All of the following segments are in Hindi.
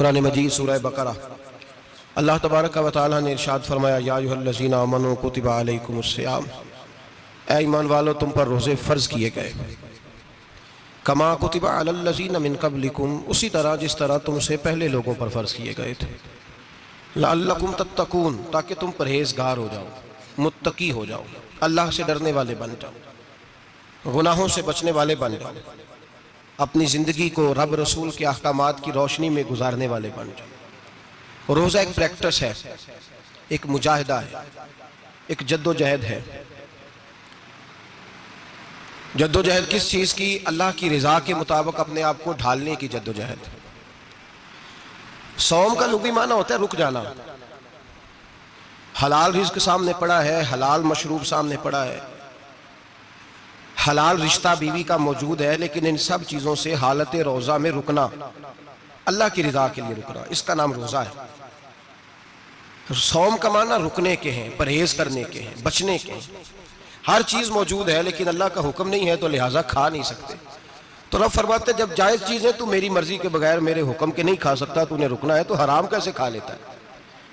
कुरान मजीद सूरह बकरा अल्लाह तबारक व तआला ने इरशाद फरमाया, या अय्युहल्लज़ीना आमनू कुतिबा अलैकुमुस्सियाम, ऐ ईमान वालों तुम पर रोज़े फ़र्ज़ किए गए, कमा कुतिबा अलल्लज़ीना मिन क़ब्लिकुम, उसी तरह जिस तरह तुमसे पहले लोगों पर फ़र्ज़ किए गए थे, लअल्लकुम तत्तकून, ताकि तुम परहेज़गार हो जाओ, मुत्तकी हो जाओ, अल्लाह से डरने वाले बन जाओ, गुनाहों से बचने वाले बन जाओ, अपनी ज़िंदगी को रब रसूल के अहकामात की रोशनी में गुजारने वाले बन जाओ। रोज़ा एक प्रैक्टिस है, एक मुजाहिदा है, एक जद्दोजहद है। जद्दोजहद किस चीज़ की? अल्लाह की रज़ा के मुताबिक अपने आप को ढालने की जद्दोजहद। सौम का लुग़वी माना होता है रुक जाना। हलाल रिज़्क सामने पड़ा है, हलाल मशरूब सामने पड़ा है, हलाल रिश्ता बीवी का मौजूद है, लेकिन इन सब चीज़ों से हालत रोज़ा में रुकना, अल्लाह की रज़ा के लिए रुकना, इसका नाम रोज़ा है। सौम का माना रुकने के हैं, परहेज करने के हैं, बचने के हैं। हर चीज़ मौजूद है लेकिन अल्लाह का हुक्म नहीं है तो लिहाजा खा नहीं सकते। तो रब फरमाते जब जायज़ चीज़ है तू मेरी मर्जी के बगैर मेरे हुक्म के नहीं खा सकता, तूने रुकना है, तो हराम कैसे खा लेता है?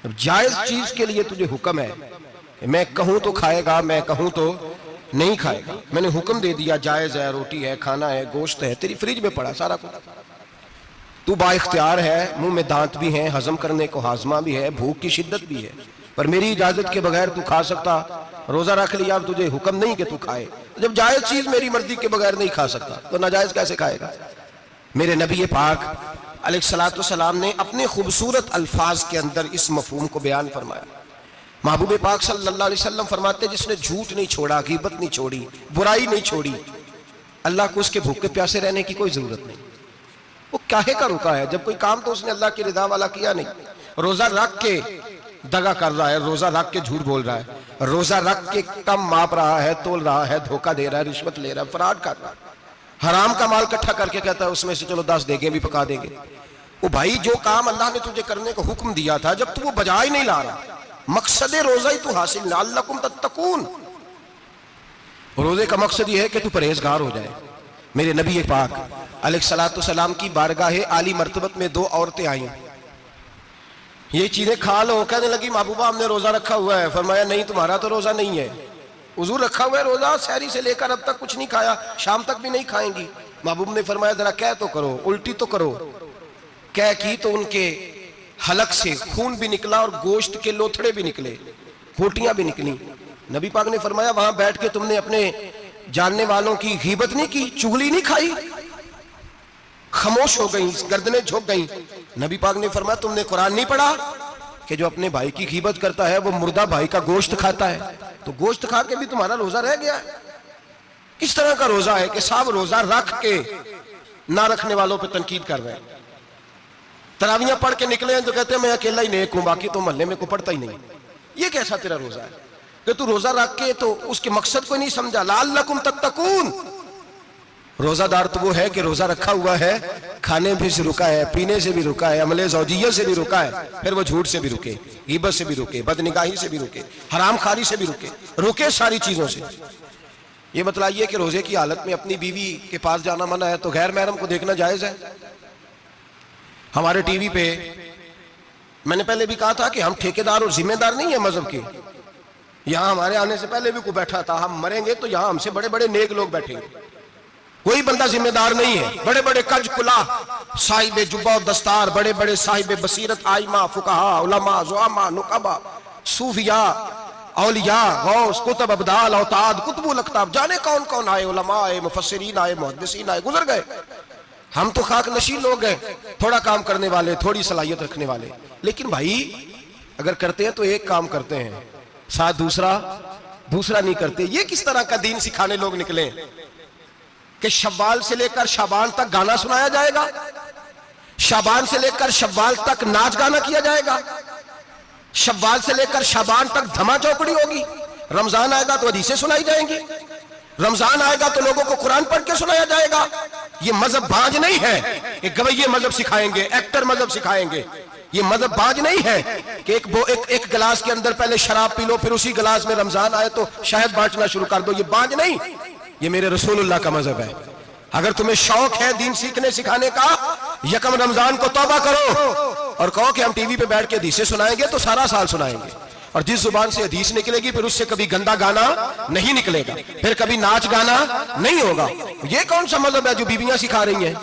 अब जायज़ चीज़ के लिए तुझे हुक्म है, मैं कहूँ तो खाएगा, मैं कहूँ तो नहीं खाएगा। मैंने हुक्म दे दिया, जायज़ है, रोटी है, खाना है, गोश्त है, तेरी फ्रिज में पड़ा सारा कुछ, तू बाइख्तियार है, मुंह में दांत भी हैं, हजम करने को हाजमा भी है, भूख की शिद्दत भी है, पर मेरी इजाजत के बगैर तू खा सकता। रोजा रख लिया, अब तुझे हुक्म नहीं कि तू खाए। जब जायज चीज मेरी मर्जी के बगैर नहीं खा सकता तो नाजायज कैसे खाएगा? मेरे नबी पाक अलैहिस्सलातु वस्सलाम ने अपने खूबसूरत अल्फाज के अंदर इस मफहूम को बयान फरमाया। महबूब पाक सल्लल्लाहु अलैहि वसल्लम फरमाते, जिसने झूठ नहीं छोड़ा, गीबत नहीं छोड़ी, बुराई नहीं छोड़ी, अल्लाह को उसके भूखे प्यासे रहने की कोई जरूरत नहीं। वो काहे का रुका है जब कोई काम तो उसने अल्लाह की रिदा वाला किया नहीं। रोजा रख के दगा कर रहा है, रोजा रख के झूठ बोल रहा है, रोजा रख के कम माप रहा है, तोल रहा है, धोखा दे रहा है, रिश्वत ले रहा है, फराड कर रहा है, हराम का माल इकट्ठा करके कहता है उसमें से चलो 10 देंगे भी पका देंगे। वो भाई जो काम अल्लाह ने तुझे करने को हुक्म दिया था, जब तू वो बजा ही नहीं ला रहा, मकसद रोजा ही तू हासिल ना, लअल्लकुम तत्तकून। रोजे का मकसद ये है कि तू परहेजगार हो जाए। मेरे नबी पाक अलैहिस्सलातु वस्सलाम की बारगाह आली मर्तबत में 2 औरतें आई, ये चीजें खा लो, कहने लगी महबूबा हमने रोजा रखा हुआ है। फरमाया नहीं, तुम्हारा तो रोजा नहीं है, हुजूर रखा हुआ है रोजा, सहरी से लेकर अब तक कुछ नहीं खाया, शाम तक भी नहीं खाएंगी। महबूब ने फरमाया जरा कह तो करो, उल्टी तो करो। कह की तो उनके हलक से खून भी निकला और गोश्त के लोथड़े भी निकले, होटियां भी निकली। नबी पाक ने फरमाया वहां बैठ के तुमने अपने जानने वालों की गीबत नहीं की, चुगली नहीं खाई? खामोश हो गई, गर्दनें झुक गई। नबी पाक ने फरमाया तुमने कुरान नहीं पढ़ा कि जो अपने भाई की गीबत करता है वो मुर्दा भाई का गोश्त खाता है? तो गोश्त खा के भी तुम्हारा रोजा रह गया। किस तरह का रोजा है कि साहब रोजा रख के ना रखने वालों पे तनकीद कर रहे हैं। तरावियां पढ़ के निकले हैं तो कहते हैं मैं अकेला ही नेक हूं, बाकी तो मोहल्ले में को पढ़ता ही नहीं। ये कैसा तेरा रोजा है कि तू रोजा रख के तो उसके मकसद को नहीं समझा। लअल्लकुम तत्तकून। रोजादार तो वो है कि रोजा रखा हुआ है, खाने भी से रुका है, पीने से भी रुका है, अमले ज़ौजिय्या से भी रुका है, फिर वो झूठ से भी रुके, गीबत से भी रुके, बदनिगाही से भी रुके, हराम खारी से भी रुके सारी चीजों से। ये बतलाइए कि रोजे की हालत में अपनी बीवी के पास जाना मना है तो गैर महरम को देखना जायज है? हमारे टीवी पे मैंने पहले भी कहा था कि हम ठेकेदार और जिम्मेदार नहीं है मजहब के। यहां हमारे आने से पहले भी कोई बैठा था, हम मरेंगे तो यहां हमसे बड़े बड़े नेक लोग बैठेंगे, कोई बंदा जिम्मेदार नहीं है। बड़े बड़े कज कुला साहिब जुब्बा और दस्तार, बड़े बड़े साहिब बसीरत, आइमा, फुकहा, उलमा, ज़ुआमा, नुकबा, सूफिया, औलिया, गौस, कुतुब, अब्दाल, औताद, कुतुबुल अख्ताब, जाने कौन कौन आए, उलमा आए, मुफस्सिरीन आए, मुहद्दिसीन आए, गुजर गए। हम तो खाक नशीन लोग हैं, थोड़ा काम करने वाले, थोड़ी सलाहियत रखने वाले। लेकिन भाई अगर करते हैं तो एक काम करते हैं, साथ दूसरा नहीं करते। ये किस तरह का दीन सिखाने लोग निकले कि शव्वाल से लेकर शाबान तक गाना सुनाया जाएगा, शाबान से लेकर शव्वाल तक नाच गाना किया जाएगा, शव्वाल से लेकर शाबान तक धमा चौकड़ी होगी, रमजान आएगा तो हदीसें सुनाई जाएंगी, रमजान आएगा तो लोगों को कुरान पढ़ के सुनाया जाएगा। ये मजहब बाज नहीं है कि गवैये मजहब सिखाएंगे, एक्टर मजहब सिखाएंगे। ये मजहब बाज नहीं है कि एक गिलास के अंदर पहले शराब पी लो, फिर उसी गिलास में रमजान आए तो शहद बांटना शुरू कर दो। ये बाज नहीं, ये मेरे रसूलुल्लाह का मजहब है। अगर तुम्हें शौक है दीन सीखने सिखाने का, यकम रमजान को तौबा करो और कहो कि हम टीवी पे बैठ के हदीसें सुनाएंगे, तो सारा साल सुनाएंगे। और जिस जुबान से हदीस निकलेगी फिर उससे कभी गंदा गाना नहीं निकलेगा, फिर कभी नाच गाना नहीं होगा। ये कौन सा मजहब है जो बीबियां सिखा रही हैं?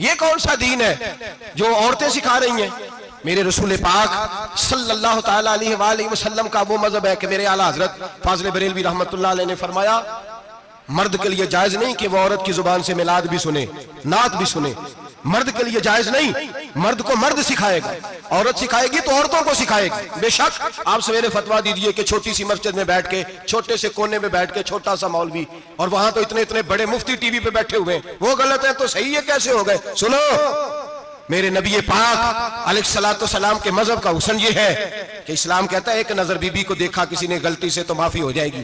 ये कौन सा दीन है जो औरतें सिखा रही हैं? मेरे रसूल पाक सल्लल्लाहु ताला अलैहि वसल्लम का वो मजहब है कि मेरे आला हजरत फाजिल बरेलवी रहमतुल्लाह अलैह ने फरमाया, मर्द के लिए जायज नहीं कि वो औरत की जुबान से मिलाद भी सुने, नात भी सुने। मर्द के लिए जायज नहीं, मर्द को मर्द सिखाएगा, औरत सिखाएगी तो औरतों को सिखाएगी। बेशक आप सवेरे फतवा दीजिए कि छोटी सी मस्जिद में बैठ के, छोटे से कोने में बैठ के छोटा सा मौलवी, और वहां तो इतने इतने बड़े मुफ्ती टीवी पे बैठे हुए हैं, वो गलत है तो सही है, कैसे हो गए? सुनो, मेरे नबी पाक अलैहिस्सलातु सलाम के मजहब का हुस्न ये है कि इस्लाम कहता है एक नजर बीबी को देखा किसी ने गलती से तो माफी हो जाएगी,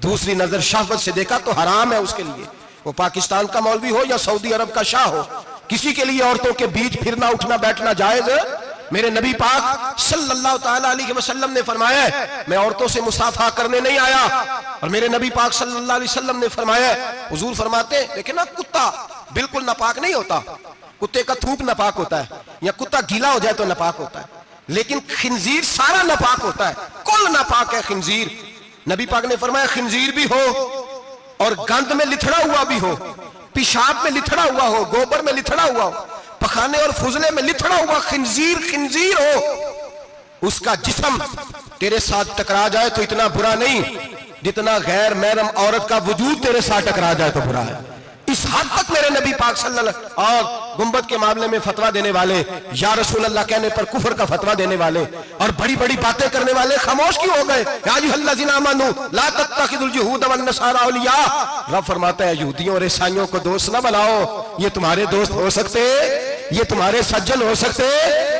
दूसरी नजर शहवत से देखा तो हराम है उसके लिए। वो पाकिस्तान का मौलवी हो या सऊदी अरब का शाह हो, किसी के लिए औरतों के बीच फिरना उठना बैठना जायज है? मेरे नबी पाक सल्लल्लाहु ताला अलैहि वसल्लम ने फरमाया है, मैं औरतों से मुसाफा करने नहीं आया। और मेरे नबी पाक सल्लल्लाहु अलैहि वसल्लम ने फरमाया है, हुजूर फरमाते देखिए ना, कुत्ता बिल्कुल नापाक नहीं होता, कुत्ते का थूक नापाक होता है, या कुत्ता गीला हो जाए तो नापाक होता है, लेकिन खिंजीर सारा नापाक होता है, कुल नापाक है खिंजीर। नबी पाक ने फरमाया खिंजीर भी हो और गंद में लिथड़ा हुआ भी हो, पेशाब में लिथड़ा हुआ हो, गोबर में लिथड़ा हुआ हो, पखाने और फुजले में लिथड़ा हुआ खिंजीर खिंजीर हो, उसका जिस्म तेरे साथ टकरा जाए तो इतना बुरा नहीं जितना गैर महरम औरत का वजूद तेरे साथ टकरा जाए तो बुरा है। इस हद तक मेरे नबी पाक सल्लल्लाहु और गुंबद के मामले में फतवा देने वाले, या रसूल अल्लाह कहने पर कुफर का फतवा देने वाले और बड़ी बड़ी बातें करने वाले खामोश क्यों हो गए? या अय्युहल्लज़ीना आमनू ला तत्तखिदुल यहूद वन नसारा औलिया। रब फरमाता है यहूदियों और ईसाइयों को दोस्त ना बनाओ, ये तुम्हारे दोस्त हो सकते, ये तुम्हारे सज्जन हो सकते।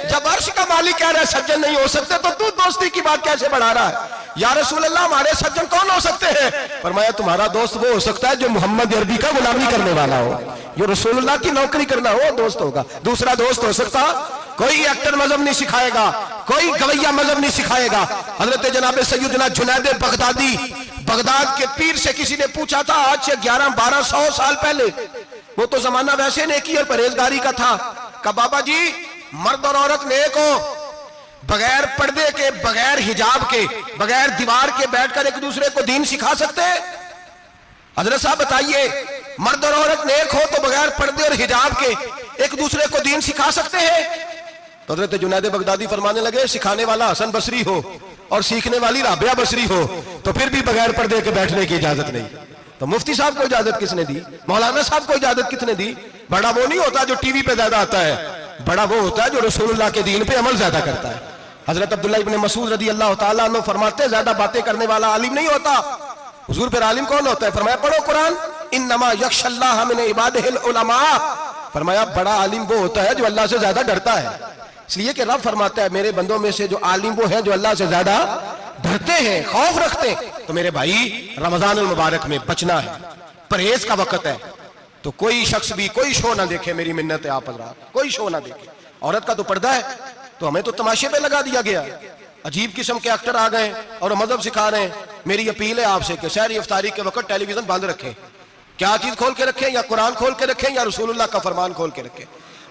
जब अर्श का मालिक कह रहा है सज्जन नहीं हो सकते, तो तू दोस्ती की बात कैसे बढ़ा रहा है? या रसूल अल्लाह हमारे सज्जन कौन हो सकते हैं? फरमाया तुम्हारा दोस्त वो हो सकता है जो मोहम्मद अरबी का गुलामी करने वाला हो, जो रसूलुल्लाह की नौकरी करना हो, दोस्त होगा। दूसरा दोस्त हो सकता, कोई एक्टर मजहब नहीं सिखाएगा, कोई गवैया मजहब नहीं सिखाएगा। हजरत जनाब सैयदना जुनैद बगदादी, बगदाद के पीर से किसी ने पूछा था आज से 1100-1200 साल पहले, वो तो जमाना वैसे नेकी और परहेजगारी का था, कहा बाबा जी मर्द और औरत नेक हो, बगैर पर्दे के, बगैर हिजाब के, बगैर दीवार के बैठकर एक दूसरे को दीन सिखा सकते हैं? हजरत साहब बताइए, मर्द और औरत नेक हो तो बगैर पर्दे और हिजाब के एक दूसरे को दीन सिखा सकते हैं? तो हजरत जुनैद बगदादी फरमाने लगे सिखाने वाला हसन बसरी हो और सीखने वाली राबिया बसरी हो तो फिर भी बगैर पर्दे के बैठने की इजाजत नहीं। तो मुफ्ती साहब को इजाजत किसने दी? मौलाना साहब को इजाजत किसने दी? बड़ा वो नहीं होता जो टीवी पे ज्यादा आता है, बड़ा वो होता है जो रसूलुल्लाह के दीन पे अमल ज्यादा करता है। हजरत अब्दुल्लाह इब्न मसूद रदी अल्लाह ताला अन्हु फरमाते ज्यादा बातें करने वाला आलिम नहीं होता। हुजूर फिर आलिम कौन होता है? फरमाया पढ़ो कुरान, इन्नमा यख्शल्लाह मिन इबादिहिल उलमा। फरमाया बड़ा आलिम वो होता है जो अल्लाह से ज्यादा डरता है। इसलिए कि रब फरमाता है मेरे बंदों में से जो आलिम वो हैं जो अल्लाह से ज्यादा डरते हैं, खौफ रखते हैं। तो मेरे भाई रमजान मुबारक में बचना है, परहेज का वक्त है, तो कोई शख्स भी कोई शो ना देखे, मेरी मिन्नत है आप हज़रात, कोई शो ना देखे। औरत का तो पर्दा है, तो हमें तो तमाशे पे लगा दिया गया। अजीब किस्म के एक्टर आ गए और मजहब सिखा रहे हैं। मेरी अपील है आपसे कि सहरी इफ्तारी के वक्त टेलीविजन बंद रखें। क्या चीज खोल के रखें? या कुरान खोल के रखें या रसूलुल्लाह का फरमान खोल के रखें।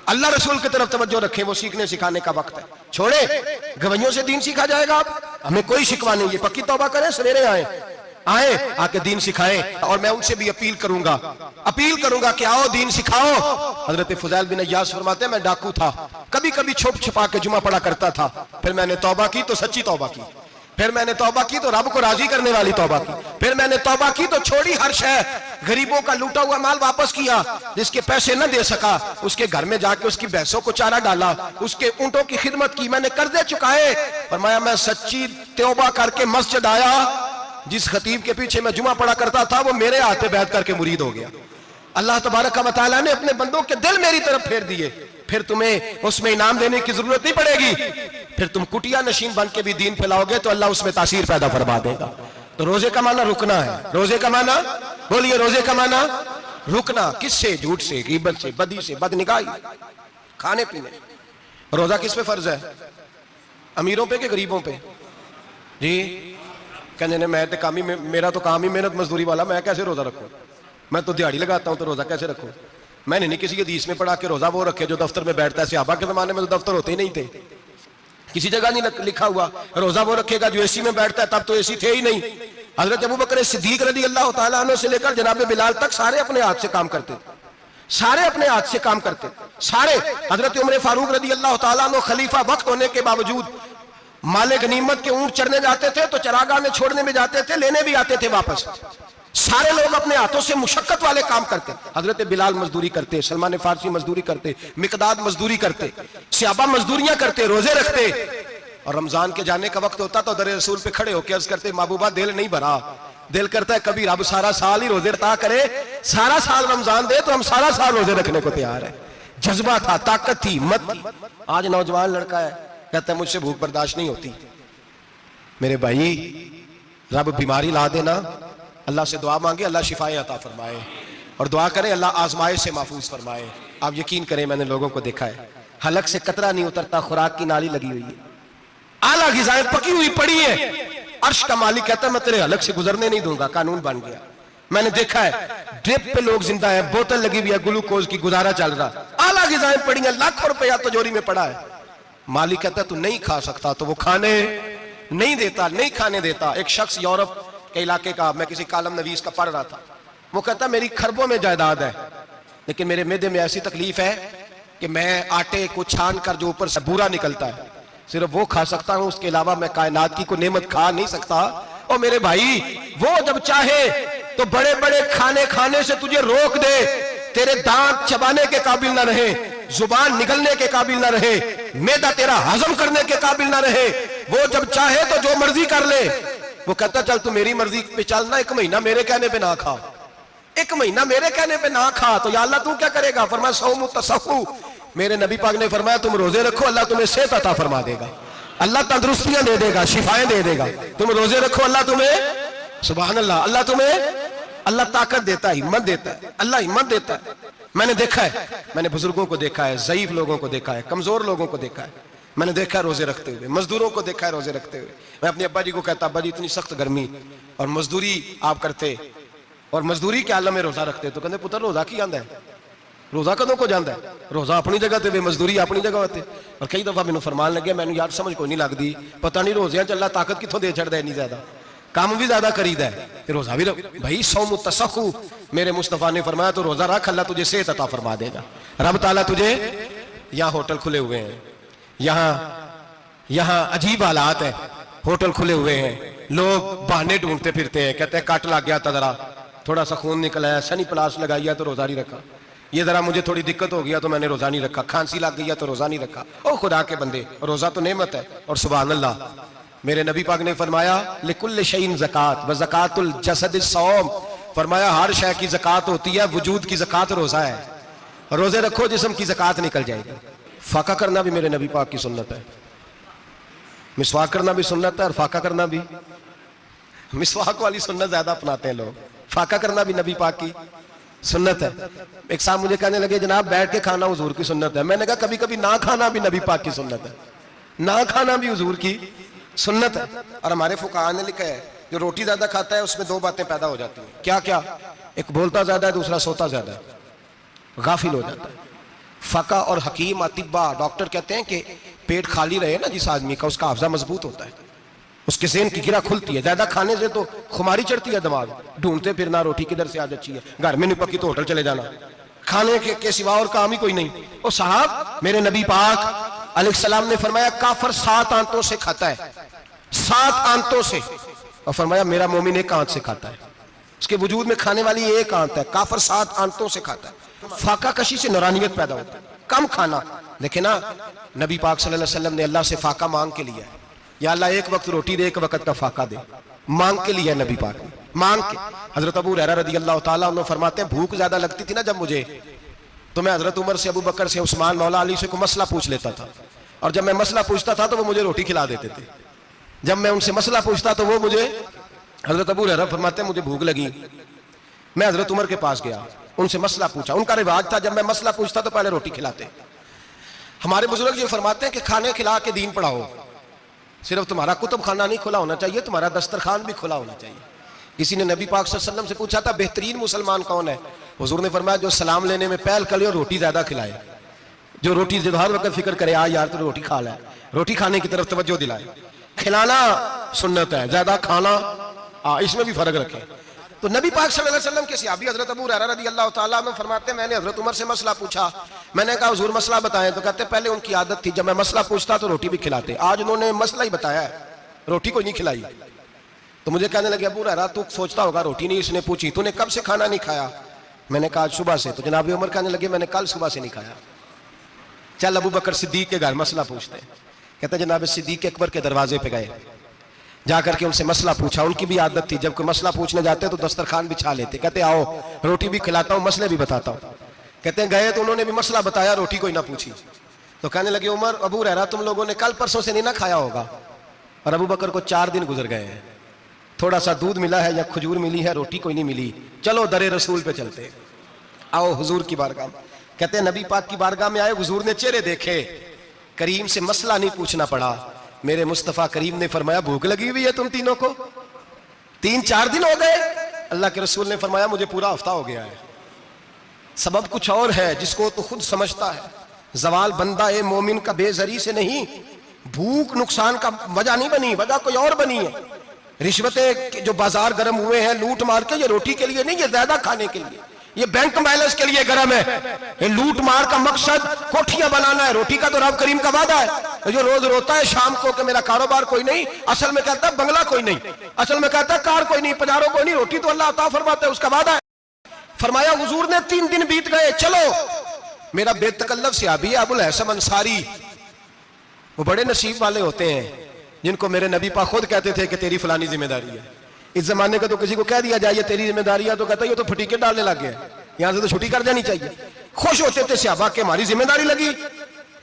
अल्लाह रसूल की तरफ तवज्जो रखें, वो सीखने सिखाने का वक्त है। छोड़े गवैयों से दीन सीखा जाएगा, आप हमें कोई शिकवा नहीं। ये पक्की तौबा करें, सवेरे आए आके दीन सिखाएं। और मैं उनसे भी अपील करूंगा कि आओ दीन सिखाओ। हजरत फुज़ैल बिन अय्यास फरमाते हैं मैं डाकू था, कभी कभी छुप छुपा के जुमा पढ़ा करता था, फिर मैंने तौबा की तो सच्ची तौबा की, फिर मैंने तौबा की तो रब को राजी करने वाली तौबा की, फिर मैंने तौबा की तो छोड़ी हर शय, गरीबों का लूटा हुआ माल वापस किया, जिसके पैसे न दे सका उसके घर में जाके उसकी भैंसों को चारा डाला, उसके ऊंटों की खिदमत की, मैंने कर्जे चुकाए। फरमाया मैं सच्ची तौबा करके मस्जिद आया, जिस खतीब के पीछे मैं जुमा पढ़ा करता था वो मेरे हाथ पे बैठ करके मुरीद हो गया। अल्लाह तबारक व तआला ने अपने बंदों के दिल मेरी तरफ फेर दिए, फिर तुम्हें उसमें इनाम देने की जरूरत नहीं पड़ेगी। फिर तुम कुटिया नशीन बन के भी दीन फैलाओगे तो अल्लाह उसमें तासीर पैदा फरमा देगा। तो रोजे का माना रुकना है। रोजे का माना बोलिए, रोजे का माना रुकना। किससे? झूठ से, गीबत से, बदी से, बदनिगाही, खाने पीने। रोजा किस पे फर्ज है? अमीरों पे कि गरीबों पे? जी कहने ने मैं तो काम ही, मेरा तो काम ही मेहनत मजदूरी वाला, मैं कैसे रोजा रखूं? मैं तो दिहाड़ी लगाता हूं तो रोजा कैसे रखूं? मैंने नहीं किसी हदीस में पढ़ा कि रोजा वो रखे जो दफ्तर में बैठता है। सहाबा के जमाने में तो दफ्तर होते ही नहीं थे, किसी जगह नहीं लिखा हुआ रोजा वो रखेगा जो एसी में बैठता है, तब तो एसी थे ही नहीं। हजरत अबू बकर सिद्दीक रज़ी अल्लाह तआला अन्हु से लेकर जनाब बिलाल तक सारे अपने हाथ से काम करते थे, सारे अपने हाथ से काम करते सारे। हजरत उमर फारूक रज़ी अल्लाह तआला अन्हु खलीफा वक्त होने के बावजूद माले गनीमत के ऊंट चढ़ने जाते थे तो चरागाह में छोड़ने में जाते थे, लेने भी आते थे वापस। सारे लोग अपने हाथों से मुशक्कत वाले काम करते। हजरत बिलाल मजदूरी करते, सलमान फारसी मजदूरी करते, मिकदाद मजदूरी करते, सहाबा मजदूरियां करते, रोजे रखते। और रमजान के जाने का वक्त होता तो दर रसूल पे खड़े होकर अर्ज करते, महबूबा दिल नहीं भरा, दिल करता है कभी रब सारा साल ही रोजे रखा करे, सारा साल रमजान दे तो हम सारा साल रोजे रखने को तैयार है। जज्बा था, ताकत थी, हिम्मत थी। आज नौजवान लड़का है, कहता है मुझसे भूख बर्दाश्त नहीं होती। मेरे भाई, रब बीमारी ला देना, अल्लाह से दुआ मांगे, अल्लाह शिफाए अता फरमाए, और दुआ करें अल्लाह आजमाए से महफूज फरमाए। आप यकीन करें, मैंने लोगों को देखा है, हलक से कतरा नहीं उतरता, खुराक की नाली लगी हुई है, आला ग़िज़ाएं पकी हुई पड़ी है। अर्श का मालिक कहता है मैं तेरे हलक से गुजरने नहीं दूंगा, कानून बन गया। मैंने देखा है ड्रिप पे लोग जिंदा है, बोतल लगी हुई है, ग्लूकोज की, गुजारा चल रहा, आला ग़िज़ाएं पड़ी है, लाखों रुपया तिजोरी में पड़ा है। मालिक कहता है तू नहीं खा सकता, तो वो खाने नहीं देता, नहीं खाने देता। एक शख्स यूरोप के इलाके का, मैं किसी कालम नवीस का पढ़ रहा था, वो कहता मेरी खरबों में जायदाद है, लेकिन मेरे मैदे में ऐसी तकलीफ है कि मैं आटे को छान कर जो ऊपर से बूरा निकलता है सिर्फ वो खा सकता हूं, उसके अलावा मैं कायनात की कोई नेमत खा नहीं सकता। और मेरे भाई, वो जब चाहे तो बड़े बड़े खाने खाने से तुझे रोक दे, तेरे दांत चबाने के काबिल ना रहे, जुबान निगलने के काबिल ना रहे, मैदा तेरा हजम करने के काबिल ना रहे, वो जब चाहे तो जो मर्जी कर ले। वो कहता चल तू मेरी मर्जी पे चलना, एक महीना मेरे कहने पे ना खा, एक महीना मेरे कहने पे ना खा, तो या अल्लाह तू क्या करेगा? फरमाया सौमु तसहु, मेरे नबी पाक ने फरमाया तुम रोजे रखो, अल्लाह तुम्हें सेहत अता फरमा देगा, अल्लाह तंदुरुस्तियां दे देगा, शिफाएं दे देगा। तुम रोजे रखो, अल्लाह तुम्हें, सुभान अल्लाह, अल्लाह तुम्हें, अल्लाह ताकत देता है, हिम्मत देता है, अल्लाह हिम्मत देता है। मैंने देखा है, मैंने बुजुर्गों को देखा है, ज़ईफ लोगों को देखा है, कमजोर लोगों को देखा है, मैंने देखा है रोजे रखते हुए, मजदूरों को देखा है रोजे रखते हुए। मैं अपने अब्बा जी को कहता, अब्बा जी इतनी सख्त गर्मी और मजदूरी आप करते और मजदूरी के आलम में रोजा रखते, तो कहते पुत्र रोजा की आंदा है, रोजा कदों को जाता है, रोजा अपनी जगह ते मजदूरी अपनी जगह होते। और कई दफा मैंने फरमान लगे, मैंने यार समझ कोई नहीं लगती, पता नहीं रोजियां च अल्लाह ताकत कितों दे छड़दा है, इतनी ज्यादा काम भी ज्यादा करीदा है, रोजा भी भाई सौमु तसहु, मेरे मुस्तफा ने फरमाया तो रोजा रख, अल्लाह तुझे सेहत अता फरमा देगा। रब ताला तुझे, यहाँ होटल खुले हुए हैं, यहाँ अजीब हालात है, होटल खुले हुए हैं, लोग बहाने ढूंढते फिरते हैं, कहते हैं कट लग गया था, जरा थोड़ा सा खून निकला है, सनी प्लास लगाई है तो रोजा नहीं रखा, ये जरा मुझे थोड़ी दिक्कत हो गया तो मैंने रोजा नहीं रखा, खांसी लग गई है तो रोजा नहीं रखा। ओ खुदा के बंदे, रोजा तो नेमत है। और सुभान अल्लाह, मेरे नबी पाक ने फरमाया लिकुल्ल शैइन ज़कात व ज़कातुल जसद सौम, फरमाया हर शय की ज़कात होती है, वजूद की ज़कात रोजा है। रोजे रखो, जिस्म की ज़कात निकल जाएगी। फाका करना भी मेरे नबी पाक की सुन्नत है, मिसवाक करना भी सुन्नत है, और फाका करना भी, मिसवाक वाली सुन्नत ज्यादा अपनाते हैं लोग, फाका करना भी नबी पाक की सुन्नत है। एक साहब मुझे कहने लगे जनाब बैठ के खाना हुजूर की सुन्नत है, मैंने कहा कभी कभी ना खाना भी नबी पाक की सुन्नत है, ना खाना भी हुजूर की सुन्नत है। और हमारे फुकाहा ने लिखा है जो रोटी ज्यादा खाता है उसमें दो बातें पैदा हो जाती हैं, क्या क्या? एक बोलता ज्यादा है, दूसरा सोता ज्यादा है, गाफिल हो जाता है। फका और हकीम अतिब्बा डॉक्टर कहते हैं कि पेट खाली रहे ना जिस आदमी का, उसका हाफजा मजबूत होता है, उसके ज़हन की गिरा खुलती है। ज्यादा खाने से तो खुमारी चढ़ती है, दिमाग ढूंढते फिरना, रोटी किधर से आज अच्छी है, घर में नहीं पकी तो होटल चले जाना, खाने के सिवा और काम ही कोई नहीं। और साहब मेरे नबी पाक अलैहिस्सलाम ने फरमाया काफर 7 आंतों से खाता है, 7 आंतों से, और फरमाया मेरा मोमिन 1 आंत से खाता है, उसके वजूद में खाने वाली 1 आंत है, काफर 7 आंतों से खाता है। फाका कशी से नूरानियत पैदा होता है, कम खाना। देखे ना नबी पाक सल्लल्लाहु अलैहि वसल्लम ने अल्लाह से फाका मांग के लिया है, या अल्लाह 1 वक्त रोटी दे, 1 वक्त का फाका दे, मांग के लिया नबी पाक ने, मांग के। हजरत अबू हुरैरा रज़ी अल्लाह तआला अन्हु फरमाते हैं भूख ज्यादा लगती थी ना जब मुझे, तो मैं हजरत उमर से, अबू बकर से, उस्मान, मौला अली से कोई मसला पूछ लेता था, और जब मैं मसला पूछता था तो वो मुझे रोटी खिला देते थे। जब मैं उनसे मसला पूछता तो वो मुझे, हजरत अबू हुरैरा फरमाते हैं मुझे भूख लगी, मैं हजरत उमर के पास गया, उनसे मसला पूछा। उनका रिवाज था जब मैं मसला पूछता तो पहले रोटी खिलाते। हमारे बुजुर्ग ये फरमाते हैं कि खाने खिला के दीन पढ़ाओ, सिर्फ तुम्हारा कुतुब खाना नहीं खुला होना चाहिए, तुम्हारा दस्तरखान भी खुला होना चाहिए। किसी ने नबी पाक सल्लल्लाहु अलैहि वसल्लम से पूछा था बेहतरीन मुसलमान कौन है, हुजूर ने फरमाया जो सलाम लेने में पहल कर ले और रोटी ज्यादा खिलाए, जो रोटी हर वक्त फिक्र करे आ यार तो रोटी खा ले, रोटी खाने की तरफ तवज्जो दिलाए। खिलाना सुन्नत है, ज्यादा खाना इसमें भी फर्क रखे। तो नबी पाक सल्लल्लाहु अलैहि वसल्लम के सहाबी हजरत अबू हुरैरा रज़ियल्लाहु ताला अन्हु फरमाते हैं मैंने हजरत उमर से मसला पूछा। मैंने कहा हुजूर मसला बताएं। तो कहते पहले उनकी आदत थी जब मैं मसला पूछता तो रोटी भी खिलाते, आज उन्होंने मसला ही बताया है, रोटी को नहीं खिलाई। तो मुझे कहने लगे अबू हुरैरा तू सोचता होगा रोटी नहीं इसने पूछी, तूने कब से खाना नहीं खाया? मैंने कहा आज सुबह से। तो जनाब उमर कहने लगे मैंने कल सुबह से नहीं खाया। चल अबू बकर सिद्दीक के घर मसला पूछते हैं। कहते जनाब सिद्दीक अकबर के दरवाजे पे गए, जाकर के उनसे मसला पूछा। उनकी भी आदत थी जब कोई मसला पूछने जाते तो दस्तरखान बिछा लेते, कहते आओ रोटी भी खिलाता हूँ मसले भी बताता हूँ। कहते हैं गए तो उन्होंने भी मसला बताया, रोटी कोई ना पूछी। तो कहने लगे उमर अबू हुरैरा तुम लोगों ने कल परसों से नहीं ना खाया होगा। और अबू बकर को 4 दिन गुजर गए हैं, थोड़ा सा दूध मिला है या खजूर मिली है, रोटी कोई नहीं मिली। चलो दरे रसूल पे चलते, आओ हुजूर की बारगाह। कहते हैं नबी पाक की बारगाह में आए, हुजूर ने चेहरे देखे, करीम से मसला नहीं पूछना पड़ा। मेरे मुस्तफा करीम ने फरमाया भूख लगी हुई है तुम तीनों को, 3-4 दिन हो गए। अल्लाह के रसूल ने फरमाया मुझे पूरा हफ्ता हो गया है। सबब कुछ और है जिसको तो खुद समझता है। जवाल बंदा ए मोमिन का बेजरी से नहीं, भूख नुकसान का वजह नहीं बनी, वजह कोई और बनी है। रिश्वतें जो बाजार गर्म हुए हैं लूट मार के, ये रोटी के लिए नहीं, ये ज्यादा खाने के लिए, ये बैंक बैलेंस के लिए गर्म है। ये लूट मार का मकसद कोठियां बनाना है, रोटी का तो रब करीम का वादा है। जो रोज रोता है शाम को कि मेरा कारोबार कोई नहीं, असल में कहता है बंगला कोई नहीं, असल में कहता है कार कोई नहीं, पजारों कोई नहीं, रोटी तो अल्लाह अता फरमाता है, उसका वादा है। फरमाया हुजूर ने 3 दिन बीत गए, चलो। मेरा बेतकल्लफ सहाबी अबुल हसन अंसारी, वो बड़े नसीब वाले होते हैं जिनको मेरे नबी पाक खुद कहते थे कि तेरी फलानी जिम्मेदारी है। इस जमाने का तो किसी को कह दिया जाए ये तेरी जिम्मेदारी है तो कहता है ये तो फटीके डालने लग गया, यहां से तो छुट्टी कर जानी चाहिए। खुश होते थे सहाबा के हमारी जिम्मेदारी लगी।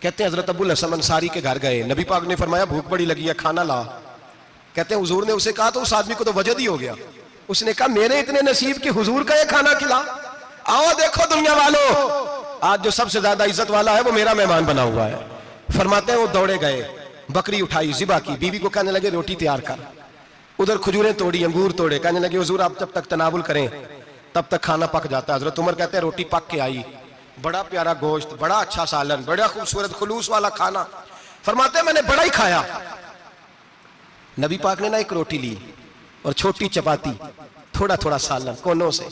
कहते हैं हजरत अबुल हसन अंसारी के घर गए, नबी पाक ने फरमाया भूख बड़ी लगी है खाना ला। कहते हैं हुजूर ने उसे कहा तो उस आदमी को तो वजद ही हो गया। उसने कहा मेरे इतने नसीब कि हुजूर का ये खाना खिला। आओ देखो दुनिया वालों, आज जो सबसे ज्यादा इज्जत वाला है वो मेरा मेहमान बना हुआ है। फरमाते हैं वो दौड़े गए, बकरी उठाई, जिबा की, बीवी को कहने लगे रोटी तैयार कर, उधर खजूरें तोड़ी, अंगूर तोड़े। कहने लगे हुजूर आप जब तक तनावुल करें तब तक खाना पक जाता है। हजरत उमर कहते हैं रोटी पक के आई, बड़ा प्यारा गोश्त, बड़ा अच्छा सालन, बड़ा खूबसूरत खुलूस वाला खाना। फरमाते हैं मैंने बड़ा ही खाया। नबी पाक ने ना एक रोटी ली और छोटी चपाती, थोड़ा थोड़ा सालन कोनों से,